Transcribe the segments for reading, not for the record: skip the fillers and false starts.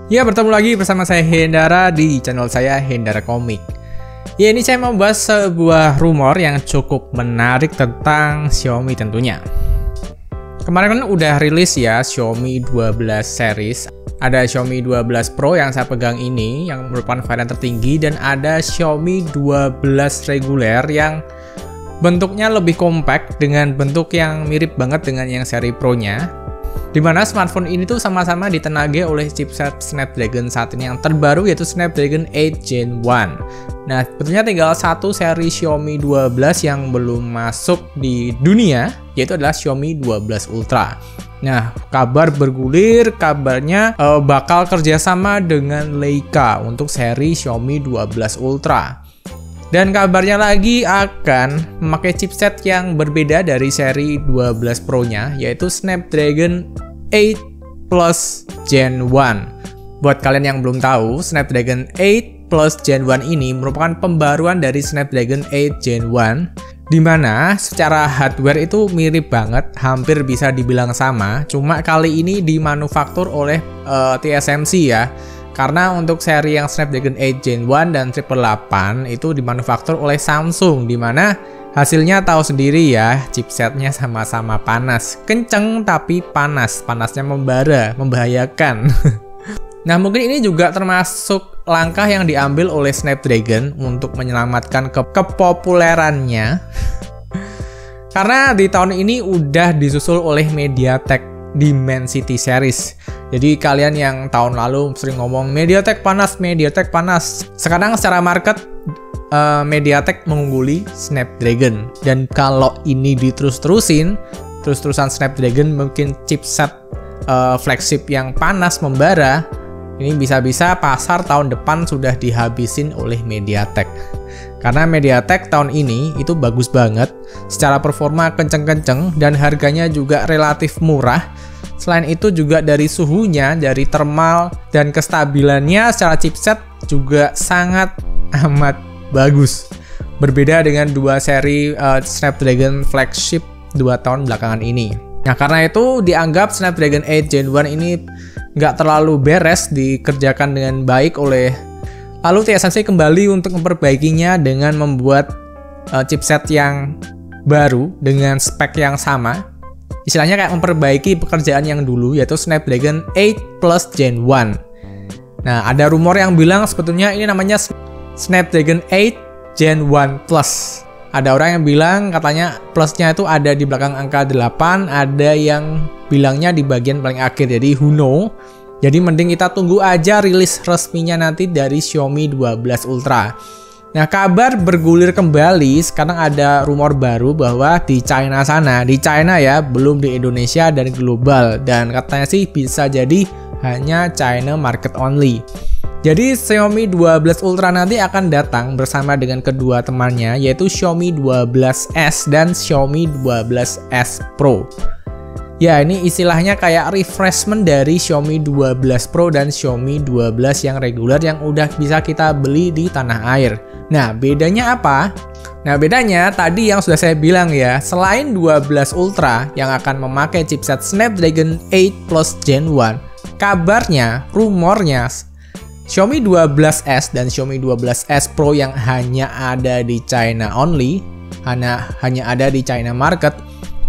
Ya, bertemu lagi bersama saya Hendara di channel saya Hendara Komik. Ya, ini saya mau bahas sebuah rumor yang cukup menarik tentang Xiaomi tentunya. Kemarin kan udah rilis ya Xiaomi 12 series. Ada Xiaomi 12 Pro yang saya pegang ini yang merupakan varian tertinggi, dan ada Xiaomi 12 reguler yang bentuknya lebih compact dengan bentuk yang mirip banget dengan yang seri Pro-nya. Dimana smartphone ini tuh sama-sama ditenagai oleh chipset Snapdragon saat ini yang terbaru, yaitu Snapdragon 8 Gen 1. Nah, sebetulnya tinggal satu seri Xiaomi 12 yang belum masuk di dunia, yaitu adalah Xiaomi 12 Ultra. Nah, kabar bergulir, kabarnya bakal kerjasama dengan Leica untuk seri Xiaomi 12 Ultra. Dan kabarnya lagi akan memakai chipset yang berbeda dari seri 12 Pro-nya, yaitu Snapdragon 8 Plus Gen 1. Buat kalian yang belum tahu, Snapdragon 8 Plus Gen 1 ini merupakan pembaruan dari Snapdragon 8 Gen 1, di mana secara hardware itu mirip banget, hampir bisa dibilang sama, cuma kali ini dimanufaktur oleh TSMC ya. Karena untuk seri yang Snapdragon 8 Gen 1 dan 888 itu dimanufaktur oleh Samsung, di mana hasilnya tahu sendiri ya, chipsetnya sama-sama panas. Kenceng tapi panas, panasnya membara, membahayakan. Nah, mungkin ini juga termasuk langkah yang diambil oleh Snapdragon untuk menyelamatkan kepopulerannya. Karena di tahun ini udah disusul oleh MediaTek Dimensity series. Jadi kalian yang tahun lalu sering ngomong MediaTek panas, MediaTek panas. Sekarang secara market MediaTek mengungguli Snapdragon. Dan kalau ini terus-terusan Snapdragon mungkin chipset flagship yang panas membara, ini bisa-bisa pasar tahun depan sudah dihabisin oleh MediaTek. Karena MediaTek tahun ini itu bagus banget, secara performa kenceng-kenceng dan harganya juga relatif murah. Selain itu juga dari suhunya, dari thermal dan kestabilannya secara chipset juga sangat amat bagus. Berbeda dengan dua seri Snapdragon flagship 2 tahun belakangan ini. Nah, karena itu dianggap Snapdragon 8 Gen 1 ini nggak terlalu beres dikerjakan dengan baik oleh. Lalu TSMC kembali untuk memperbaikinya dengan membuat chipset yang baru dengan spek yang sama. Istilahnya kayak memperbaiki pekerjaan yang dulu, yaitu Snapdragon 8 Plus Gen 1. Nah, ada rumor yang bilang sebetulnya ini namanya Snapdragon 8 Gen 1 Plus. Ada orang yang bilang katanya plusnya itu ada di belakang angka 8, ada yang bilangnya di bagian paling akhir, jadi who know. Jadi mending kita tunggu aja rilis resminya nanti dari Xiaomi 12 Ultra. Nah, kabar bergulir kembali, sekarang ada rumor baru bahwa di China sana, di China ya, belum di Indonesia dan global. Dan katanya sih bisa jadi hanya China market only. Jadi Xiaomi 12 Ultra nanti akan datang bersama dengan kedua temannya, yaitu Xiaomi 12S dan Xiaomi 12S Pro. Ya, ini istilahnya kayak refreshment dari Xiaomi 12 Pro dan Xiaomi 12 yang reguler yang udah bisa kita beli di tanah air. Nah, bedanya apa? Nah, bedanya tadi yang sudah saya bilang ya, selain 12 Ultra yang akan memakai chipset Snapdragon 8 Plus Gen 1, kabarnya, rumornya, Xiaomi 12S dan Xiaomi 12S Pro yang hanya ada di China only, hanya ada di China market,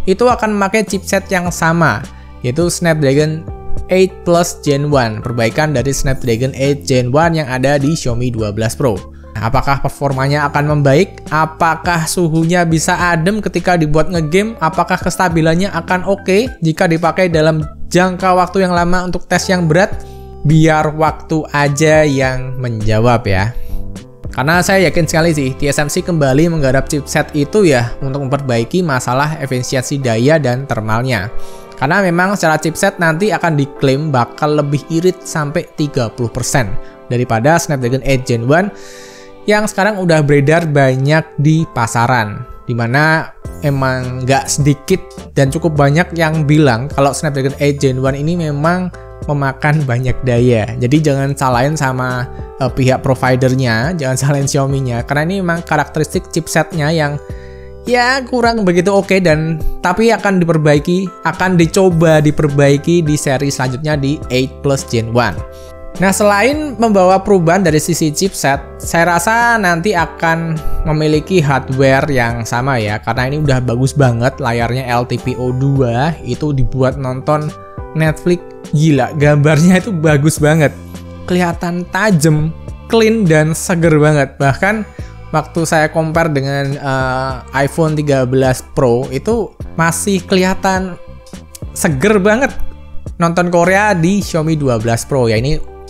itu akan memakai chipset yang sama, yaitu Snapdragon 8 Plus Gen 1, perbaikan dari Snapdragon 8 Gen 1 yang ada di Xiaomi 12 Pro. Apakah performanya akan membaik? Apakah suhunya bisa adem ketika dibuat ngegame? Apakah kestabilannya akan oke jika dipakai dalam jangka waktu yang lama untuk tes yang berat? Biar waktu aja yang menjawab ya. Karena saya yakin sekali sih TSMC kembali menggarap chipset itu ya untuk memperbaiki masalah efisiensi daya dan thermalnya. Karena memang secara chipset nanti akan diklaim bakal lebih irit sampai 30% daripada Snapdragon 8 Gen 1 yang sekarang udah beredar banyak di pasaran. Dimana emang nggak sedikit dan cukup banyak yang bilang kalau Snapdragon 8 Gen 1 ini memang memakan banyak daya. Jadi jangan salahin sama pihak providernya, jangan salahin Xiaomi-nya, karena ini memang karakteristik chipsetnya yang ya kurang begitu oke, dan tapi akan diperbaiki, akan dicoba diperbaiki di seri selanjutnya di 8 Plus Gen 1. Nah, selain membawa perubahan dari sisi chipset, saya rasa nanti akan memiliki hardware yang sama ya, karena ini udah bagus banget layarnya LTPO2, itu dibuat nonton Netflix, gila, gambarnya itu bagus banget. Kelihatan tajam, clean, dan seger banget. Bahkan waktu saya compare dengan iPhone 13 Pro, itu masih kelihatan seger banget nonton Korea di Xiaomi 12 Pro ya.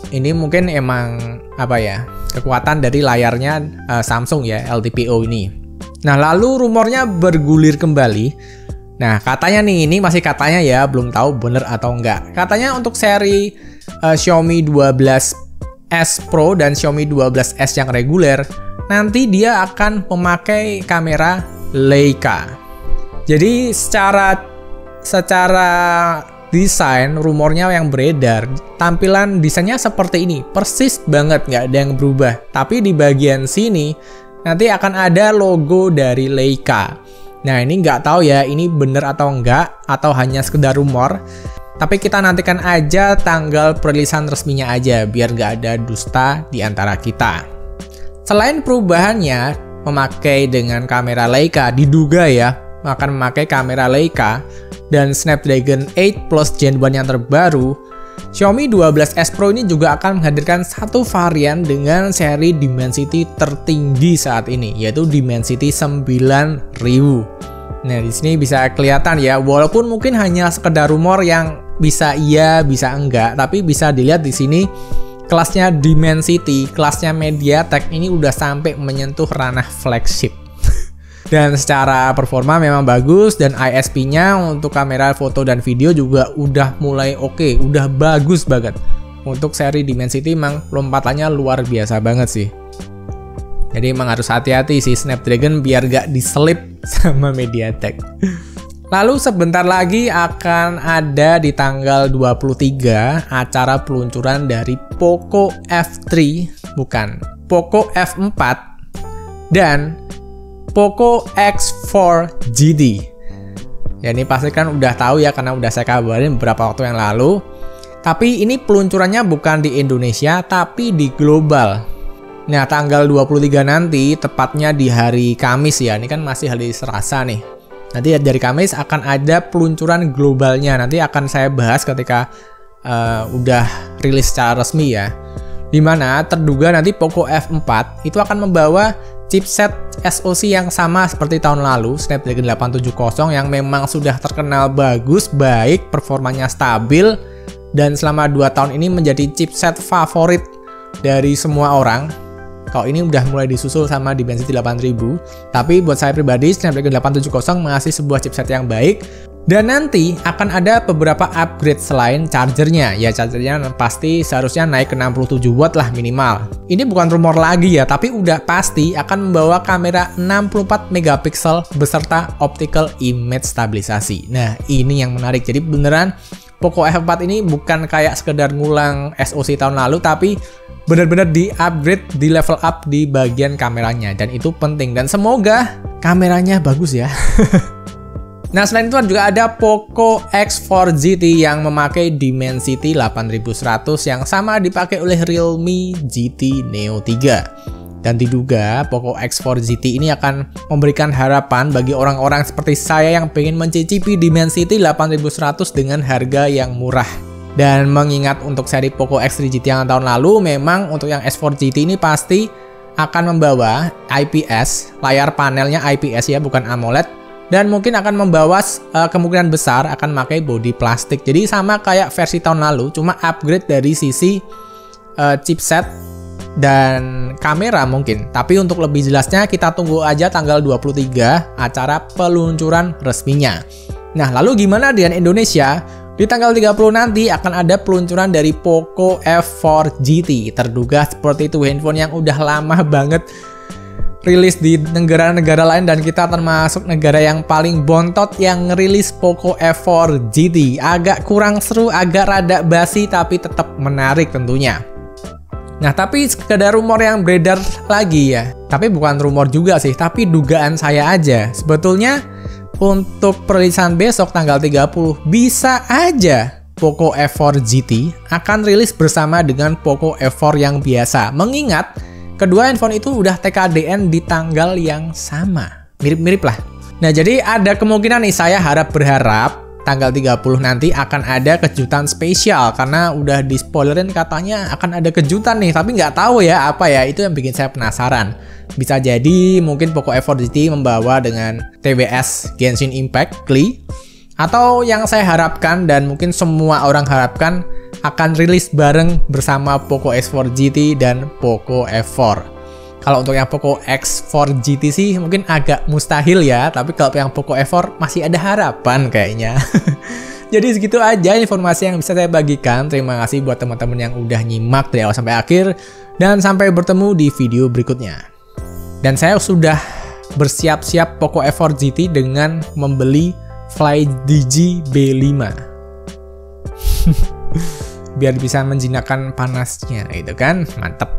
Ini mungkin emang apa ya, kekuatan dari layarnya Samsung ya, LTPO ini. Nah, lalu rumornya bergulir kembali. Nah, katanya nih, ini masih katanya ya, belum tahu bener atau enggak. Katanya untuk seri Xiaomi 12S Pro dan Xiaomi 12S yang reguler, nanti dia akan memakai kamera Leica. Jadi secara desain, rumornya yang beredar, tampilan desainnya seperti ini, persis banget, nggak ada yang berubah. Tapi di bagian sini nanti akan ada logo dari Leica. Nah, ini nggak tahu ya, ini bener atau enggak, atau hanya sekedar rumor. Tapi kita nantikan aja tanggal perilisan resminya aja, biar nggak ada dusta di antara kita. Selain perubahannya memakai dengan kamera Leica, diduga ya akan memakai kamera Leica dan Snapdragon 8 Plus Gen 1 yang terbaru, Xiaomi 12S Pro ini juga akan menghadirkan satu varian dengan seri Dimensity tertinggi saat ini, yaitu Dimensity 9000. Nah, di sini bisa kelihatan ya, walaupun mungkin hanya sekedar rumor yang bisa iya, bisa enggak, tapi bisa dilihat di sini kelasnya Dimensity, kelasnya MediaTek ini udah sampai menyentuh ranah flagship. Dan secara performa memang bagus, dan ISP-nya untuk kamera foto dan video juga udah mulai oke, udah bagus banget. Untuk seri Dimensity memang lompatannya luar biasa banget sih. Jadi emang harus hati-hati sih Snapdragon biar gak diselip sama MediaTek. Lalu sebentar lagi akan ada di tanggal 23 acara peluncuran dari Poco F3, bukan, Poco F4 dan Poco X4 GT. Ya, ini pasti kan udah tahu ya, karena udah saya kabarin beberapa waktu yang lalu. Tapi ini peluncurannya bukan di Indonesia, tapi di global. Nah, tanggal 23 nanti, tepatnya di hari Kamis ya, ini kan masih hari Selasa nih. Nanti dari Kamis akan ada peluncuran globalnya. Nanti akan saya bahas ketika udah rilis secara resmi ya. Dimana terduga nanti Poco F4 itu akan membawa chipset SoC yang sama seperti tahun lalu, Snapdragon 870, yang memang sudah terkenal bagus, baik, performanya stabil, dan selama 2 tahun ini menjadi chipset favorit dari semua orang. Kalau ini udah mulai disusul sama Dimensity 8000, tapi buat saya pribadi Snapdragon 870 masih sebuah chipset yang baik. Dan nanti akan ada beberapa upgrade selain chargernya. Ya, chargernya pasti seharusnya naik ke 67 watt lah minimal. Ini bukan rumor lagi ya, tapi udah pasti akan membawa kamera 64 megapiksel beserta optical image stabilisasi. Nah, ini yang menarik. Jadi beneran Poco F4 ini bukan kayak sekedar ngulang SoC tahun lalu, tapi benar-benar di-upgrade, di-level up di bagian kameranya. Dan itu penting, dan semoga kameranya bagus ya. Nah, selain itu juga ada Poco X4 GT yang memakai Dimensity 8100 yang sama dipakai oleh Realme GT Neo 3. Dan diduga Poco X4 GT ini akan memberikan harapan bagi orang-orang seperti saya yang pengen mencicipi Dimensity 8100 dengan harga yang murah. Dan mengingat untuk seri Poco X3 GT yang tahun lalu, memang untuk yang S4 GT ini pasti akan membawa IPS, layar panelnya IPS ya, bukan AMOLED. Dan mungkin akan membawa kemungkinan besar akan memakai bodi plastik. Jadi sama kayak versi tahun lalu, cuma upgrade dari sisi chipset dan kamera mungkin. Tapi untuk lebih jelasnya kita tunggu aja tanggal 23 acara peluncuran resminya. Nah, lalu gimana dengan Indonesia? Di tanggal 30 nanti akan ada peluncuran dari Poco F4 GT. Terduga seperti itu, handphone yang udah lama banget rilis di negara-negara lain, dan kita termasuk negara yang paling bontot yang ngerilis Poco F4 GT. Agak kurang seru, agak rada basi, tapi tetap menarik tentunya. Nah, tapi sekedar rumor yang beredar lagi ya. Tapi bukan rumor juga sih, tapi dugaan saya aja. Sebetulnya untuk perilisan besok tanggal 30 bisa aja Poco F4 GT akan rilis bersama dengan Poco F4 yang biasa. Mengingat kedua handphone itu udah TKDN di tanggal yang sama. Mirip-mirip lah. Nah, jadi ada kemungkinan nih, saya berharap tanggal 30 nanti akan ada kejutan spesial. Karena udah di-spoilerin katanya akan ada kejutan nih. Tapi nggak tahu ya apa ya, itu yang bikin saya penasaran. Bisa jadi mungkin Poco F4 GT membawa dengan TWS Genshin Impact Klee. Atau yang saya harapkan dan mungkin semua orang harapkan akan rilis bareng bersama Poco X4 GT dan Poco F4. Kalau untuk yang Poco X4 GT sih mungkin agak mustahil ya, tapi kalau yang Poco F4 masih ada harapan kayaknya. Jadi segitu aja informasi yang bisa saya bagikan. Terima kasih buat teman-teman yang udah nyimak dari awal sampai akhir, dan sampai bertemu di video berikutnya. Dan saya sudah bersiap-siap Poco F4 GT dengan membeli FlyDigi B5 biar bisa menjinakkan panasnya, gitu kan, mantep.